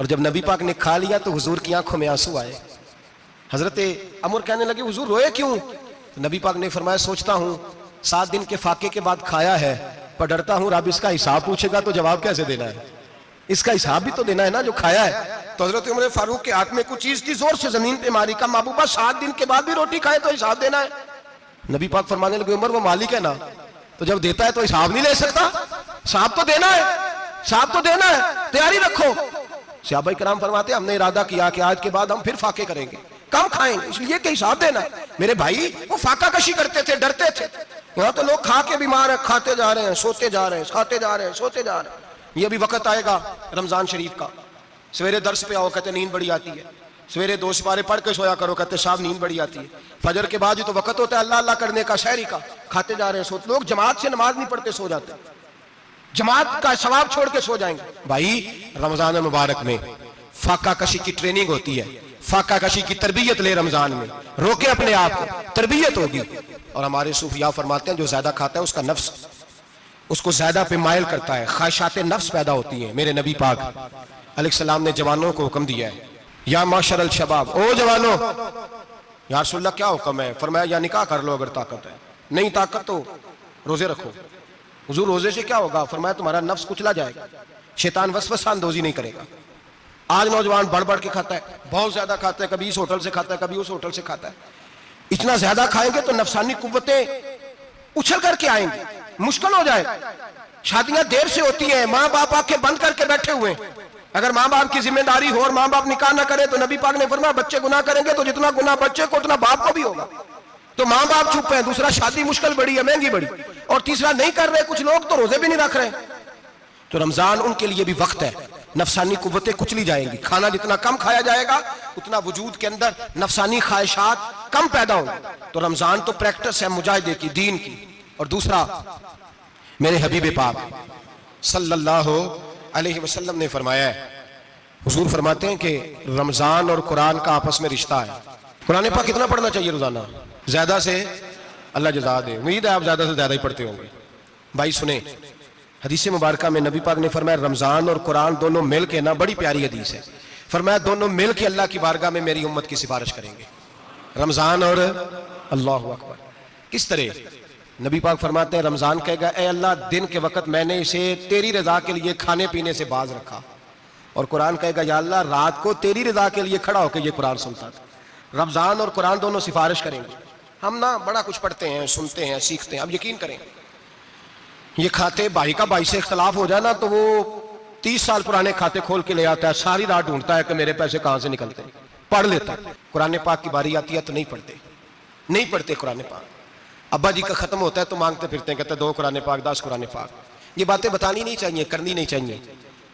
और जब नबी पाक ने खा लिया तो हुजूर की आंखों में आंसू आए। हजरत अमर कहने लगे हुजूर रोए क्यों? तो नबी पाक ने फरमाया सोचता हूं 7 दिन के फाके के बाद खाया है, पर डरता हूं रब इसका हिसाब पूछेगा तो जवाब कैसे देना है, इसका हिसाब भी तो देना है ना जो खाया है। तो हजरत उमर फारूक के हाथ में कुछ चीज थी, जोर से जमीन पे मारी, का महबूबा 7 दिन के बाद भी रोटी खाए तो हिसाब देना है। नबी पाक फरमाने लगे उमर वो मालिक है ना, तो जब देता है तो हिसाब नहीं ले सकता, हिसाब तो देना है, हिसाब तो देना है, तैयारी रखो। सहाबा किराम फरमाते हमने इरादा किया कि आज के बाद हम फिर फाके करेंगे, कम खाएंगे, इसलिए कि हिसाब देना है। मेरे भाई वो फाका कशी करते थे, डरते थे। यहाँ तो लोग खा के बीमार है, खाते जा रहे हैं, सोते जा रहे हैं, खाते जा रहे हैं, सोते जा रहे हैं। ये भी वक्त आएगा रमजान शरीफ का, सवेरे दर्स पे आओ कहते नींद बड़ी आती है, सवेरे 2 सिपारे पढ़ के सोया करो कहते साहब नींद बड़ी आती है। फजर के बाद ही तो वक्त होता है अल्लाह अल्लाह करने का, शहरी का, खाते जा रहे हैं, सोते। लोग जमात से नमाज नहीं पढ़ते सो जाते, जमात का सवाब छोड़ के सो जाएंगे। भाई रमजान मुबारक में फाका कशी की ट्रेनिंग होती है, फाका कशी की तरबियत ले, रमजान में रोके अपने आप को, तरबियत होगी। और हमारे सूफिया फरमाते हैं जो ज्यादा खाता है उसका नफ्स उसको ज्यादा पे मायल करता है, ख्वाहिशात नफ्स पैदा होती हैं। मेरे नबी पाक अलैहिस्सलाम ने जवानों को हुक्म दिया है, या माशरल शबाब, ओ जवानों, या रसूलल्लाह क्या हुक्म है? फरमाया या निकाह कर लो अगर ताकत है, नहीं ताकत तो रोजे रखो। हुजूर रोजे से क्या होगा? फरमाया तुम्हारा नफ्स कुचला जाएगा, शैतान वसवसा अंदोजी नहीं करेगा। आज नौजवान बढ़ बढ़ के खाता है, बहुत ज्यादा खाता है, कभी इस होटल से खाता है, कभी उस होटल से खाता है। इतना ज्यादा खाएंगे तो नफसानी कुव्वतें उछल करके आएंगी, मुश्किल हो जाए। शादियां देर से होती हैं, माँ बाप आंखें बंद करके बैठे हुए हैं। अगर माँ बाप की जिम्मेदारी हो और माँ बाप निकाह ना करे तो नबी पाक ने फरमाया बच्चे गुनाह करेंगे तो जितना गुनाह बच्चे को उतना बाप को भी होगा। तो माँ बाप चुप है, दूसरा शादी मुश्किल बड़ी है, महंगी बड़ी, और तीसरा नहीं कर रहे कुछ लोग तो रोजे भी नहीं रख रहे। तो रमजान उनके लिए भी वक्त है, नफसानी कुव्वतें कुचली जाएंगी। खाना जितना कम खाया जाएगा उतना वजूद के अंदर नफसानी ख्वाहिशात कम पैदा होंगी। तो रमजान तो प्रैक्टिस है मुजाहिदे की, दीन की। और दूसरा मेरे हबीब पाक सल्लल्लाहु अलैहि वसल्लम ने फरमाया है हुजूर फरमाते हैं कि रमजान और कुरान का आपस में रिश्ता है। कुरान पाक कितना पढ़ना चाहिए रोजाना? ज्यादा से अल्लाह जज़ा दे, उम्मीद है आप ज्यादा से ज्यादा ही पढ़ते होंगे। भाई सुने, हदीस मुबारक में नबी पाक ने फरमाया रमजान और कुरान दोनों मिल के ना, बड़ी प्यारी हदीस है, फरमाया दोनों मिल के अल्लाह की बारगाह में मेरी उम्मत की सिफारिश करेंगे। रमजान और अल्लाहु अकबर। किस तरह? नबी पाक फरमाते हैं रमजान कहेगा ए अल्लाह दिन के वक्त मैंने इसे तेरी रजा के लिए खाने पीने से बाज रखा, और कुरान कहेगा या अल्लाह रात को तेरी रजा के लिए खड़ा होकर ये कुरान सुनता था। रमजान और कुरान दोनों सिफारिश करेंगे। हम ना बड़ा कुछ पढ़ते हैं, सुनते हैं, सीखते हैं। अब यकीन करें, ये खाते भाई का भाई से इख्तलाफ हो जाए ना तो वो 30 साल पुराने खाते खोल के ले आता है, सारी रात ढूंढता है कि मेरे पैसे कहां से निकलते हैं, पढ़ लेता है। कुरान पाक की बारी आती है तो नहीं पढ़ते कुरान पाक। अब्बा जी का खत्म होता है तो मांगते फिरते हैं, कहते 2 कुरान पाक, 10 कुरान पाक। ये बातें बतानी नहीं चाहिए, करनी नहीं चाहिए,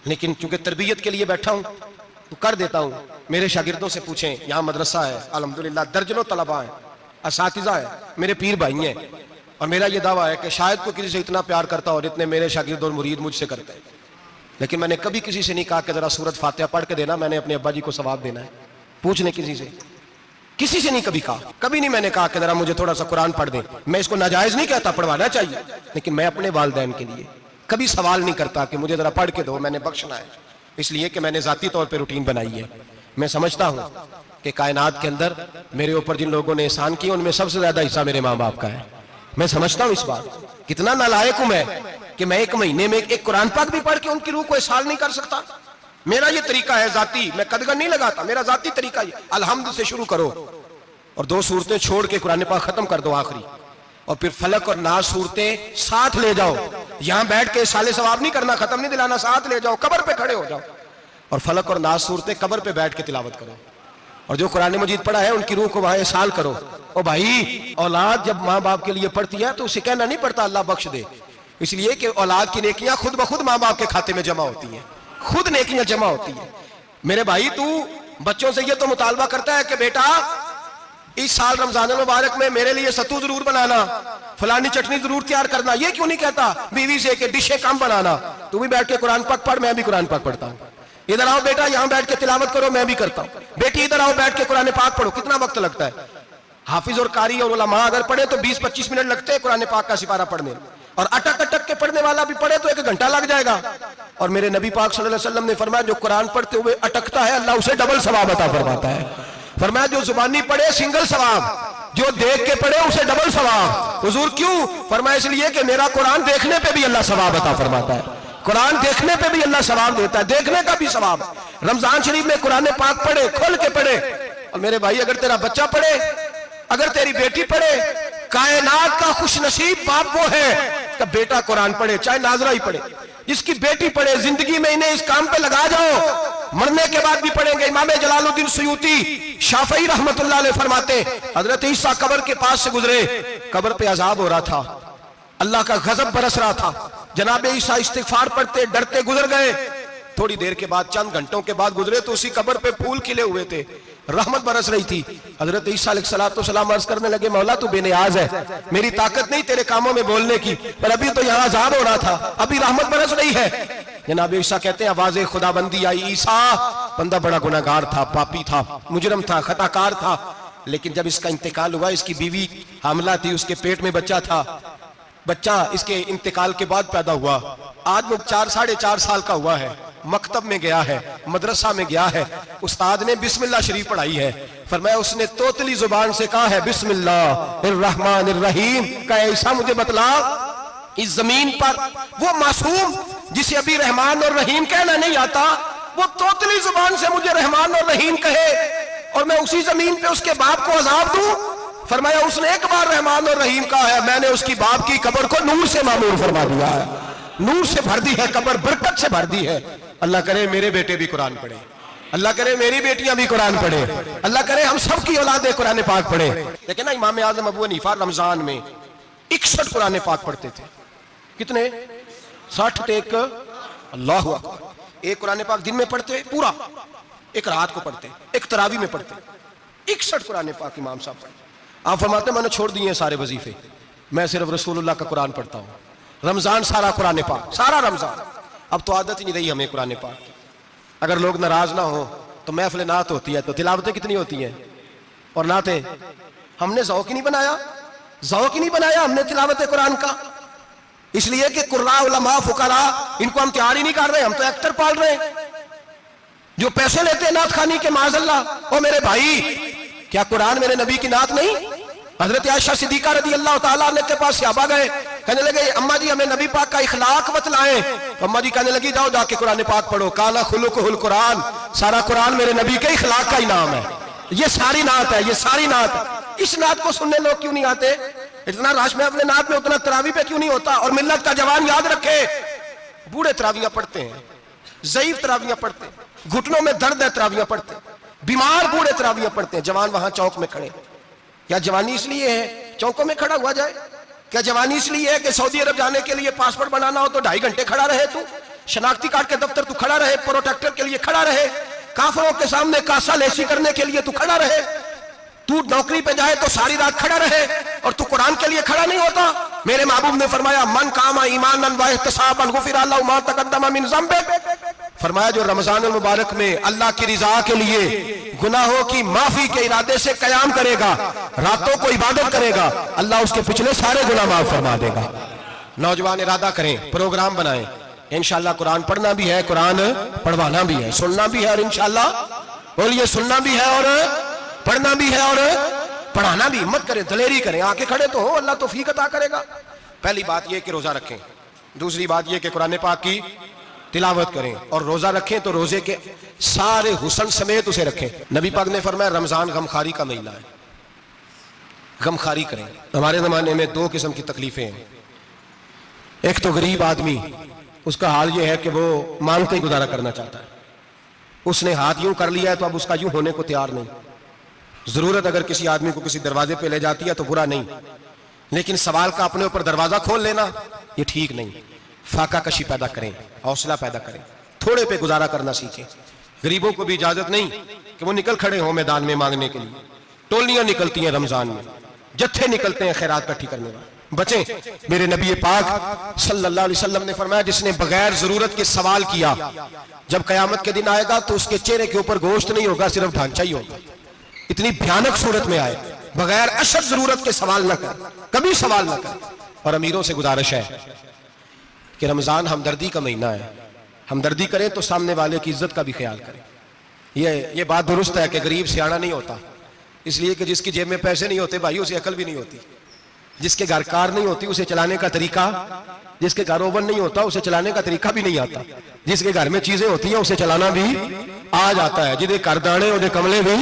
लेकिन चूंकि तरबियत के लिए बैठा हूं तो कर देता हूं। मेरे शागिर्दों से पूछें, यहाँ मदरसा है अल्हम्दुलिल्लाह, दर्जनों तलबा है, असातिज़ा है, मेरे पीर भाई हैं, और मेरा ये दावा है कि शायद कोई किसी से इतना प्यार करता हो जितने मेरे शागिर्द और मुरीद मुझसे करते हैं। लेकिन मैंने कभी किसी से नहीं कहा कि जरा सूरत फातिहा पढ़ के देना, मैंने अपने अब्बा जी को सवाब देना है। पूछने किसी से नहीं कभी कहा, कभी नहीं मैंने कहा कि जरा मुझे थोड़ा सा कुरान पढ़ दे। मैं इसको नाजायज नहीं कहता, पढ़वाना चाहिए, लेकिन मैं अपने वालिदैन के लिए कभी सवाल नहीं करता कि मुझे जरा पढ़ के दो, मैंने बख्शना है, इसलिए कि मैंने जाती तौर पर रूटीन बनाई है। मैं समझता हूं कि कायनात के अंदर मेरे ऊपर जिन लोगों ने एहसान किए उनमें सबसे ज्यादा हिस्सा मेरे माँ बाप का है। मैं समझता हूं इस बात, कितना नालायक हूं मैं कि मैं 1 महीने में एक कुरान पाक भी पढ़ के उनकी रूह को इसाल नहीं कर सकता। मेरा ये तरीका है जाती, मैं कदगन नहीं लगाता, मेरा जाती तरीका ये, अलहम्द से शुरू करो और 2 सूरतें छोड़ के कुरान पाक खत्म कर दो आखिरी, और फिर फलक और नास सूरतें साथ ले जाओ। यहां बैठ के साले सवाब नहीं करना, खत्म नहीं दिलाना, साथ ले जाओ, कब्र पे खड़े हो जाओ और फलक और नास सूरतें कब्र पे बैठ के तिलावत करो। और जो कुरान मजीद पढ़ा है उनकी रूह को वहां इसाल करो। ओ भाई, औलाद जब माँ बाप के लिए पढ़ती है तो उसे कहना नहीं पड़ता अल्लाह बख्श दे, इसलिए कि औलाद की नेकियां खुद ब खुद माँ बाप के खाते में जमा होती हैं, खुद नेकियां जमा होती हैं। मेरे भाई, तू बच्चों से ये तो मुतालबा करता है कि बेटा इस साल रमजान मुबारक में मेरे लिए सत्तू जरूर बनाना, फलानी चटनी जरूर तैयार करना। ये क्यों नहीं कहता बीवी से कि डिशे कम बनाना, तू भी बैठ के कुरान पाक पढ़, मैं भी कुरान पाक पढ़ता हूँ। इधर आओ बेटा, यहाँ बैठ के तिलावत करो, मैं भी करता हूँ। बेटी इधर आओ, बैठ के कुरान पाक पढ़ो। कितना वक्त लगता है? हाफिज और कारी और उलमा अगर पढ़े तो 20-25 मिनट लगते हैं कुरान पाक का सिपारा पढ़ने में, और अटक अटक के पढ़ने वाला भी पढ़े तो 1 घंटा लग जाएगा। और मेरे नबी पाक सल्लल्लाहु अलैहि वसल्लम ने फरमाया जो कुरान पढ़ते हुए अटकता है अल्लाह उसे डबल सवाब अता फरमाता है। फरमाया जो जुबानी पढ़े सिंगल सवाब, जो देख के पढ़े उसे डबल सवाब। हुजूर क्यों? फरमाया इसलिए कि मेरा कुरान देखने पे भी अल्लाह सवाब अता फरमाता है, कुरान देखने पे भी अल्लाह सवाब देता है, देखने का भी सवाब। रमजान शरीफ में कुरान पाक पढ़े, खोल के पढ़े। और मेरे भाई, अगर तेरा बच्चा पढ़े, अगर तेरी बेटी पढ़े, कायनात का खुशनसीब बाप वो है कि बेटा कुरान पढ़े, चाहे नाजरा ही पढ़े। जिसकी बेटी पढ़े, जिंदगी में इन्हें इस काम पे लगा जाओ, मरने के बाद भी पढ़ेंगे। इमाम जलालुद्दीन सुयूती शाफई रहमतुल्लाह अलैह फरमाते, हजरत ईसा कब्र के पास से गुजरे, कब्र पे अजाब हो रहा था, अल्लाह का गजब बरस रहा था, जनाबे ईसा इस्तिगफार पढ़ते डरते गुजर गए। थोड़ी देर के बाद, चंद घंटों के बाद गुजरे तो उसी कब्र पे फूल खिले हुए थे, रहमत बरस रही थी। हजरत ईसा अलैहिस्सलाम अर्ज करने लगे, मौला तू बेनियाज है, मेरी ताकत नहीं तेरे कामों में बोलने की, पर अभी तो यहाँ अजाब हो रहा था, अभी रहमत बरस रही है। जनाब ईसा कहते हैं आवाज़े खुदाबंदी आई, ईसा बंदा बड़ा गुनाहगार था, पापी था, मुजरम था, खताकार था, लेकिन जब इसका इंतकाल हुआ, इसकी बीवी हामला थी, उसके पेट में बच्चा था, बच्चा इसके इंतकाल के बाद पैदा हुआ। आज वो 4-4.5 साल का हुआ है, मकतब में गया है, मदरसा में गया है, उस्ताद ने बिस्मिल्लाह शरीफ पढ़ाई है। फरमाया उसने तोतली जुबान से कहा है बिस्मिल्लाहिर्रहमानिर्रहीम का, ऐसा मुझे बतला इस जमीन पर वो मासूम जिसे अभी रहमान और रहीम कहना नहीं आता, वो तोतली जुबान से मुझे रहमान और रहीम कहे और मैं उसी जमीन पे उसके बाप को अजाब दूं। फरमाया उसने एक बार रहमान और रहीम कहा है, मैंने उसकी बाप की कब्र को नूर से मामूर फरमा दिया है, नूर से भर दी है कब्र, बरकत से भर दी है। अल्लाह करे मेरे बेटे भी कुरान पढ़े, अल्लाह करे मेरी बेटियां भी कुरान पढ़े, अल्लाह करे हम सब की औलादे कुरान पाक पढ़े। लेकिन ना इमाम आजम अबू हनीफा रमजान में 61 कुरान पाक पढ़ते थे। कितने? 60 एक अल्लाह अकबर। एक कुरान पाक दिन में पढ़ते पूरा, एक रात को पढ़ते, एक तरावी में पढ़ते। 61 कुरान पाक इमाम साहब पढ़े। आप फरमाते मैंने छोड़ दिए सारे वजीफे, मैं सिर्फ रसूलुल्लाह का कुरान पढ़ता हूँ। रमजान सारा कुरान पाक, सारा रमजान। अब तो आदत ही नहीं रही हमें कुरान पाक की। अगर लोग नाराज ना हो तो महफिल नात होती है, तो तिलावतें कितनी होती हैं और नातें। हमने ज़ौक़ ही नहीं बनाया, ज़ौक़ ही नहीं बनाया हमने तिलावत कुरान का, इसलिए कि कुर्रा उलमा फुकरा इनको हम तैयार ही नहीं कर रहे, हम तो एक्टर पाल रहे हैं जो पैसे लेते हैं नात खानी के। माज़अल्लाह। ओ मेरे भाई, क्या कुरान मेरे नबी की नात नहीं? हजरत आयशा सिद्दीका रज़ी अल्लाह ताला अन्हा के पास सहाबा गए, कहने लगे अम्मा जी हमें नबी पाक का इखलाक बतलाएं। तो अम्मा जी कहने लगी जाओ जाके कुरान पाक पढ़ो, काला खुलुकुहुल कुरान, सारा कुरान मेरे नबी के इखलाक का ही नाम है। ये सारी नात है, ये सारी नात है। इस नात को सुनने लोग क्यों नहीं आते? इतना राश में अपने नात में उतना तरावी पे क्यों नहीं होता? और मिल्लत का जवान याद रखे, बूढ़े तरावियां पढ़ते हैं, ज़ईफ तरावियां पढ़ते हैं, घुटनों में दर्द है तरावियां पढ़ते हैं, बीमार बूढ़े तरावियां पढ़ते हैं, जवान वहां चौक में खड़े। क्या जवानी इसलिए है चौकों में खड़ा हुआ जाए? क्या जवानी इसलिए है कि सऊदी अरब जाने के लिए पासपोर्ट बनाना हो तो 2.5 घंटे खड़ा रहे तू, शनाख्ती कार्ड के दफ्तर तू खड़ा रहे, प्रोटेक्टर के लिए खड़ा रहे, काफरों के सामने कासा लेसी करने के लिए तू खड़ा रहे, तू नौकरी पे जाए तो सारी रात खड़ा रहे और तू कुरान के लिए खड़ा नहीं होता? मेरे महबूब ने फरमाया मन कामा ईमानन व इहतिसाबन गुफिरा लहु मा तक़द्दम मिन ज़ंबि। फरमाया जो रमजान मुबारक में अल्लाह की रिजा के लिए गुनाहों की माफी के इरादे से कयाम करेगा, रातों को इबादत करेगा, अल्लाह उसके पिछले सारे गुनाह माफ फरमा देगा। नौजवान इरादा करें, प्रोग्राम बनाएं, इंशाअल्लाह कुरान पढ़ना भी है, कुरान पढ़वाना भी है, सुनना भी है और इंशाअल्लाह बोलिए सुनना भी है और पढ़ना भी है और पढ़ाना भी। हिम्मत करें, दलेरी करें, आके खड़े तो हो, अल्लाह तौफीक अता करेगा। पहली बात यह कि रोजा रखें, दूसरी बात यह कि कुरान पाक की तिलावत करें, और रोजा रखें तो रोजे के सारे हुस्न समेत उसे रखें। नबी पाक ने फरमाया रमजान गमखारी का महीना है, गमखारी करें। हमारे जमाने में 2 किस्म की तकलीफें हैं। एक तो गरीब आदमी, उसका हाल यह है कि वो मांगते ही गुजारा करना चाहता है, उसने हाथ यूं कर लिया है तो अब उसका यूं होने को तैयार नहीं। जरूरत अगर किसी आदमी को किसी दरवाजे पे ले जाती है तो बुरा नहीं, लेकिन सवाल का अपने ऊपर दरवाजा खोल लेना ये ठीक नहीं। फाका कशी पैदा करें, हौसला पैदा करें, थोड़े पे गुजारा करना सीखें। गरीबों को भी इजाजत नहीं कि वो निकल खड़े हों मैदान में मांगने के लिए। टोलियां निकलती हैं रमजान में, जत्थे निकलते हैं खैरात इकट्ठी करने वाले। बचें। मेरे नबी पाक सल्लल्लाहु अलैहि वसल्लम ने फरमाया जिसने बगैर जरूरत के सवाल किया, जब कयामत के दिन आएगा तो उसके चेहरे के ऊपर गोश्त नहीं होगा, सिर्फ ढांचा ही होगा। इतनी भयानक सूरत में आए, बगैर अशद जरूरत के सवाल न कर, कभी सवाल न कर। और अमीरों से गुजारिश है कि रमजान हमदर्दी का महीना है, हमदर्दी करें तो सामने वाले की इज्जत का भी ख्याल करें। ये बात दुरुस्त है कि गरीब सियाना नहीं होता, इसलिए कि जिसकी जेब में पैसे नहीं होते भाई उसे अकल भी नहीं होती। जिसके घर कार नहीं होती उसे चलाने का तरीका, जिसके घर ओवन नहीं होता उसे चलाने का तरीका भी नहीं आता। जिसके घर में चीजें होती हैं उसे चलाना भी आ जाता है। जिन्हें कर दाने उन्हें कमले भी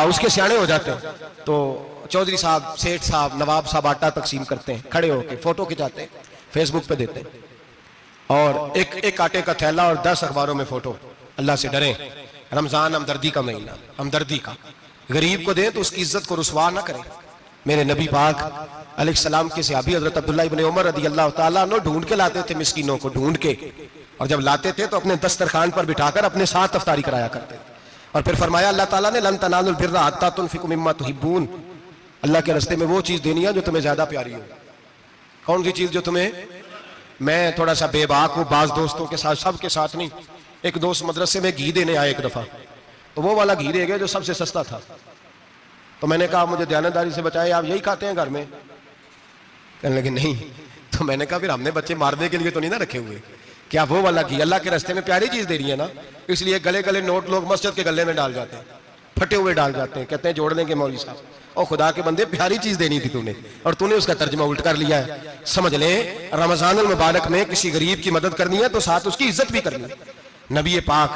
उसके सियाने हो जाते हैं। तो चौधरी साहब, सेठ साहब, नवाब साहब आटा तकसीम करते हैं, खड़े होकर फोटो खिंचाते हैं, फेसबुक पे देते हैं, और एक आटे का थैला और 10 अखबारों में फोटो। अल्लाह से डरें, रमजान हमदर्दी का महीना, हमदर्दी का। गरीब को दें तो उसकी इज्जत को रुसवा ना करें। मेरे नबी पाक अलैहिस्सलाम के सहाबी हजरत अब्दुल्लाह इब्न उमर रज़ी अल्लाह ताला अन्हु ढूंढ के लाते थे, मिस्कीनों को ढूंढ के, और जब लाते थे तो अपने दस्तरखान पर बिठाकर अपने साथ इफ्तारी कराया करते। और फिर फरमाया अल्लाह ताला ने लन तनालुल बिर्रा हत्ता तुनफिकू मिम्मा तुहिब्बून, अल्लाह के रास्ते में वो चीज देनी है जो तुम्हें ज्यादा प्यारी हो। कौन सी चीज? जो तुम्हें, मैं थोड़ा सा बेबाक हूँ, बाज दोस्तों के साथ, सबके साथ नहीं। एक दोस्त मदरसे में घी देने आए एक दफा, तो वो वाला घी दे गए जो सबसे सस्ता था। तो मैंने कहा मुझे दयानतदारी से बचाए, आप यही खाते हैं घर में? कहने लगे नहीं। तो मैंने कहा फिर हमने बच्चे मारने के लिए तो नहीं ना रखे हुए, क्या वो वाला घी? अल्लाह के रास्ते में प्यारी चीज दे रही है ना, इसलिए गले गले नोट लोग मस्जिद के गले में डाल जाते हैं, फटे हुए डाल जाते हैं, कहते हैं जोड़ देंगे मौलवी साहब। और खुदा के बंदे, प्यारी चीज देनी थी तूने और तूने उसका तर्जुमा उल्ट कर लिया है। समझ लें, रमजानुल मुबारक में किसी गरीब की मदद करनी है तो साथ उसकी इज्जत भी करनी है। नबी पाक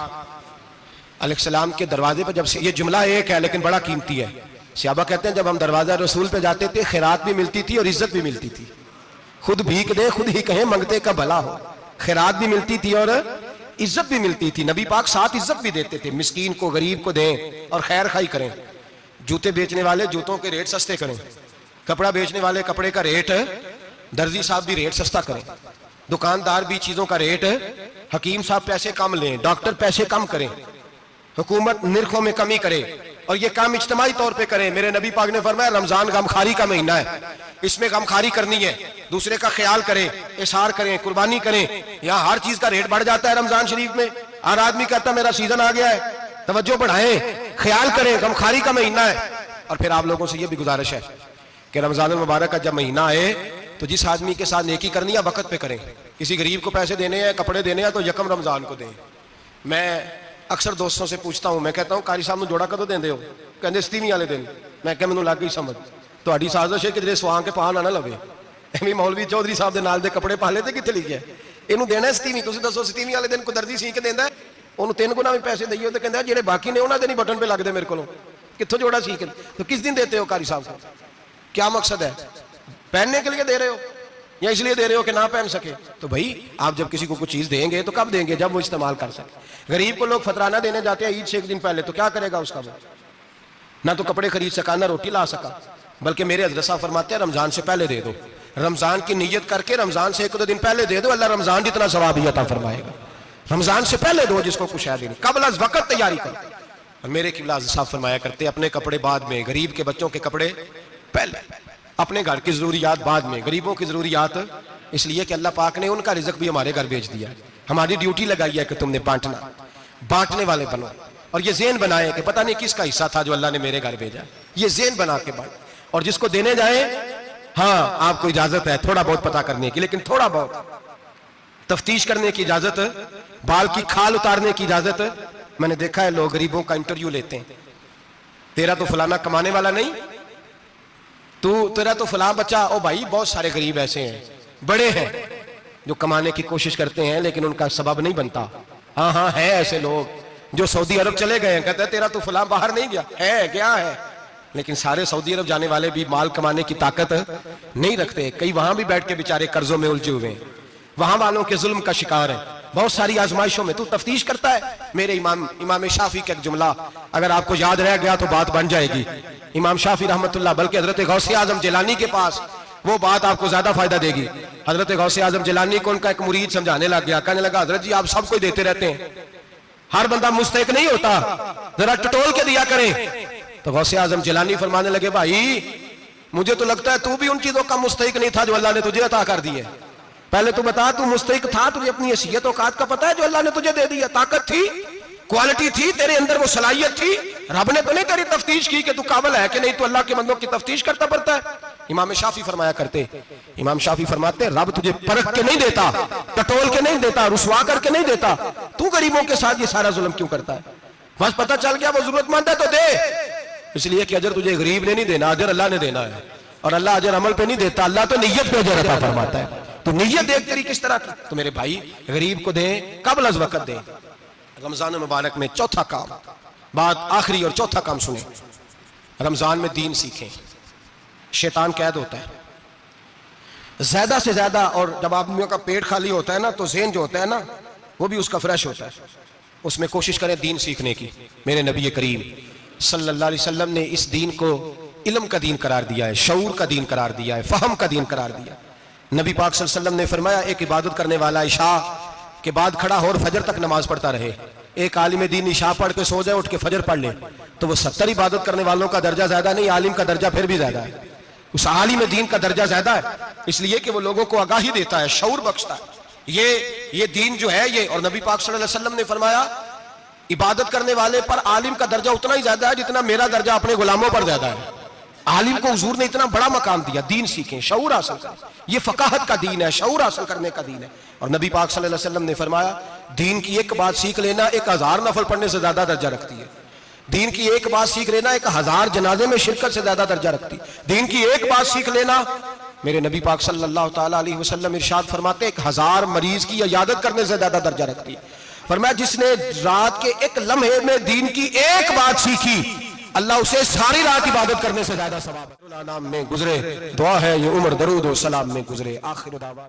अलैहिस्सलाम के दरवाजे पर जब से, ये जुमला एक है लेकिन बड़ा कीमती है। सहाबा कहते हैं जब हम दरवाजा रसूल पे जाते थे खैरात भी मिलती थी और इज्जत भी मिलती थी। खुद भीख दे खुद ही कहें मंगते का भला हो, खैरात भी मिलती थी और इज्जत भी मिलती थी। नबी पाक साथ इज्जत भी देते थे, मिस्कीन को, गरीब को दें और खैर खाई करें। जूते बेचने वाले जूतों के रेट सस्ते करें, कपड़ा बेचने वाले कपड़े का रेट, दर्जी साहब भी रेट सस्ता करें, दुकानदार भी चीजों का रेट, हकीम साहब पैसे कम लें, डॉक्टर पैसे कम करें, हुकूमत निर्खों में कमी करे, और ये काम इज्तिमाई तौर पे करें। मेरे नबी पाक ने फरमाया रमजान गमखारी का महीना है, इसमें गमखारी करनी है, दूसरे का ख्याल करें, इशार करें, कुर्बानी करें। यहाँ हर चीज का रेट बढ़ जाता है रमजान शरीफ में। हर आदमी कहता मेरा सीजन आ गया है, तवज्जो बढ़ाएं, ख्याल करें, गमखारी का महीना है। और फिर आप लोगों से यह भी गुजारिश है कि रमजान मुबारक का जब महीना आए तो जिस आदमी के साथ नेकी करनी है वक्त पे करें। किसी गरीब को पैसे देने हैं, कपड़े देने हैं तो यकम रमजान को दें। मैं अक्सर दोस्तों से पूछता हूं, मैं कहता हूं कारी साहब ਨੂੰ जोड़ा कदों देंदे हो? कहते 27ਵੀਂ वाले दिन। मैं क्या मैनूं लग गई समझ, ਤੁਹਾਡੀ ਸਾਜ਼ਿਸ਼ ਹੈ ਕਿ ਜਿਹੜੇ ਸਵਾਂ ਕੇ ਪਾ ਨਾ ਲਵੇ। ਐਵੇਂ ਮੌਲਵੀ ਚੌਧਰੀ ਸਾਹਿਬ ਦੇ ਨਾਲ ਦੇ ਕੱਪੜੇ ਪਾ ਲੇ ਤੇ ਕਿੱਥੇ ਲਿਖਿਆ ਇਹਨੂੰ ਦੇਣਾ 27ਵੀਂ? ਤੁਸੀਂ ਦੱਸੋ 27ਵੀਂ ਵਾਲੇ ਦਿਨ ਕੋਈ ਦਰਜੀ ਸੀ ਕਿ ਦਿੰਦਾ? ਉਹਨੂੰ 3 ਗੁਣਾ ਵੀ ਪੈਸੇ ਦਈਓ ਤੇ ਕਹਿੰਦਾ ਜਿਹੜੇ ਬਾਕੀ ਨੇ ਉਹਨਾਂ ਦੇ ਨਹੀਂ ਬਟਨ पे लगते मेरे को। कितों जोड़ा सीख? तो किस दिन देते हो कारी साहब को? क्या मकसद है? पहनने के लिए दे रहे हो या इसलिए दे रहे हो कि ना पहन सके? तो भाई आप जब किसी को कुछ चीज देंगे तो कब देंगे? जब वो इस्तेमाल कर सके। गरीब को लोग फतराना देने जाते हैं ईद से 1 दिन पहले, तो क्या करेगा उसका? वो ना तो कपड़े खरीद सका ना रोटी ला सका। बल्कि मेरे हज़रत साहब फरमाते हैं रमजान से पहले दे दो, रमजान की नीयत करके रमजान से 1-2 दिन पहले दे दो, अल्लाह रमजान जितना सवाब ही अता फरमाएगा। रमजान से पहले दो जिसको कुछ है देनी, कबल अज़ वक़्त तैयारी करो। और मेरे किबला साहब फरमाया करते अपने कपड़े बाद में, गरीब के बच्चों के कपड़े पहले, अपने घर की जरूरियात बाद में, गरीबों की जरूरियात इसलिए कि अल्लाह पाक ने उनका रिज़्क़ भी हमारे घर भेज दिया। हमारी ड्यूटी लगाई है कि तुमने बांटना, बांटने वाले बनो। और ये ज़हन बनाए कि पता नहीं किसका हिस्सा था जो अल्लाह ने मेरे घर भेजा, ये ज़हन बना के बांट। और जिसको देने जाए, हाँ आपको इजाजत है थोड़ा बहुत पता करने की, लेकिन थोड़ा बहुत तफ्तीश करने की इजाजत, बाल की खाल उतारने की इजाजत। मैंने देखा है लोग गरीबों का इंटरव्यू लेते हैं, तेरा तो फलाना कमाने वाला नहीं, तू तेरा तो फलां बच्चा। ओ भाई बहुत सारे गरीब ऐसे हैं, बड़े हैं जो कमाने की कोशिश करते हैं लेकिन उनका सबब नहीं बनता। हाँ हाँ है ऐसे लोग जो सऊदी अरब चले गए हैं, कहते हैं तेरा तो फलां बाहर नहीं गया है, क्या है, लेकिन सारे सऊदी अरब जाने वाले भी माल कमाने की ताकत नहीं रखते। कई वहां भी बैठ के बेचारे कर्जों में उलझे हुए हैं, वहां वालों के जुल्म का शिकार है, बहुत सारी आजमाइशों में। तू तफ्तीश करता है। मेरे इमाम शाफी का एक जुमला अगर आपको याद रह गया तो बात बन जाएगी। इमाम शाफी रहमतुल्लाह, बल्कि हजरत गौसे आजम जिलानी के पास वो बात आपको ज्यादा फायदा देगी। हजरत गौसे आजम जिलानी को उनका एक मुरीद समझाने लग गया, कहने लगा हजरत जी आप सबको देते रहते हैं, हर बंदा मुस्तहिक नहीं होता, जरा टटोल के दिया करें। तो गौसे आजम जिलानी फरमाने लगे भाई मुझे तो लगता है तू भी उन चीजों का मुस्तहिक नहीं था जो अल्लाह ने तुझे अता कर दी है। पहले तू बता, तू मुस्तहिक था? तुझे अपनी हैसियत औकात का पता है जो अल्लाह ने तुझे दे दिया? ताकत थी, क्वालिटी थी, तेरे अंदर वो सलाहियत थी, रब ने तो नहीं तेरी तफ्तीश की कि तू काबिल है कि नहीं, तू अल्लाह के बंदों की तफ्तीश करता पड़ता है। इमाम शाफी फरमाया करते, इमाम शाफी फरमाते रब तुझे परख के नहीं देता, टटोल के नहीं देता, रुसवा करके नहीं देता, तू गरीबों के साथ ये सारा जुल्म क्यों करता है? बस पता चल गया वो जरूरतमंद है तो दे, इसलिए कि अजर तुझे गरीब ने नहीं देना, अजर अल्लाह ने देना है। और अल्लाह अजर अमल पे नहीं देता, अल्लाह तो नियत पे अजर अता फरमाता है। तो नियत देख तेरी किस तरह की। तो मेरे भाई गरीब को दें, कबल अज़ वक़्त दें। रमजान मुबारक में चौथा काम, बात आखिरी और चौथा काम सुने, रमजान में दीन सीखें। शैतान कैद होता है ज्यादा से ज्यादा, और जब आदमियों का पेट खाली होता है ना तो ज़हन जो होता है ना वो भी उसका फ्रेश होता है। उसमें कोशिश करें दीन सीखने की। मेरे नबी करीम सल्लल्लाहु अलैहि वसल्लम ने इस दीन को इल्म का दीन करार दिया है, शऊर का दीन करार दिया है, फहम का दीन करार दिया। नबी पाक सल्लल्लाहु अलैहि वसल्लम ने फरमाया एक इबादत करने वाला इशा के बाद खड़ा हो और फजर तक नमाज पढ़ता रहे। एक आलिम दीन इशा पढ़ के सो जाए, उठ के फजर पढ़ ले, तो वो 70 इबादत करने वालों का दर्जा ज्यादा नहीं, आलिम का दर्जा फिर भी ज्यादा है। उस आलिम दीन का दर्जा ज्यादा है, इसलिए कि वो लोगों को आगाही देता है, शऊर बख्शता है। ये दीन जो है ये, और नबी पाक सल्लल्लाहु अलैहि वसल्लम ने फरमाया इबादत करने वाले पर आलिम का दर्जा उतना ही ज्यादा है जितना मेरा दर्जा अपने गुलामों पर ज्यादा है। आलिम को हुजूर ने इतना बड़ा मकाम दिया। दीन सीखें, शऊर हासिल करें, ये फकाहत का दीन है, शऊर हासिल करने का दीन है। और नबी पाक सल्लल्लाहु अलैहि वसल्लम ने फरमाया दीन की एक बात सीख लेना 1000 नफल पढ़ने से ज्यादा दर्जा रखती है। दीन की एक बात सीख लेना 1000 जनाजे में शिरकत से ज्यादा दर्जा रखती है। दीन की एक बात सीख लेना, मेरे नबी पाक सल्लल्लाहु ताला अलैहि वसल्लम इरशाद फरमाते 1000 मरीज की इयादत करने से ज्यादा दर्जा रखती है। फरमाया जिसने रात के एक लम्हे में दीन की एक बात सीखी, अल्लाह उसे सारी रात इबादत करने से ज्यादा सवाब नाम में गुजरे। दुआ है ये उम्र दरूद और सलाम में गुजरे। आखिर दावा।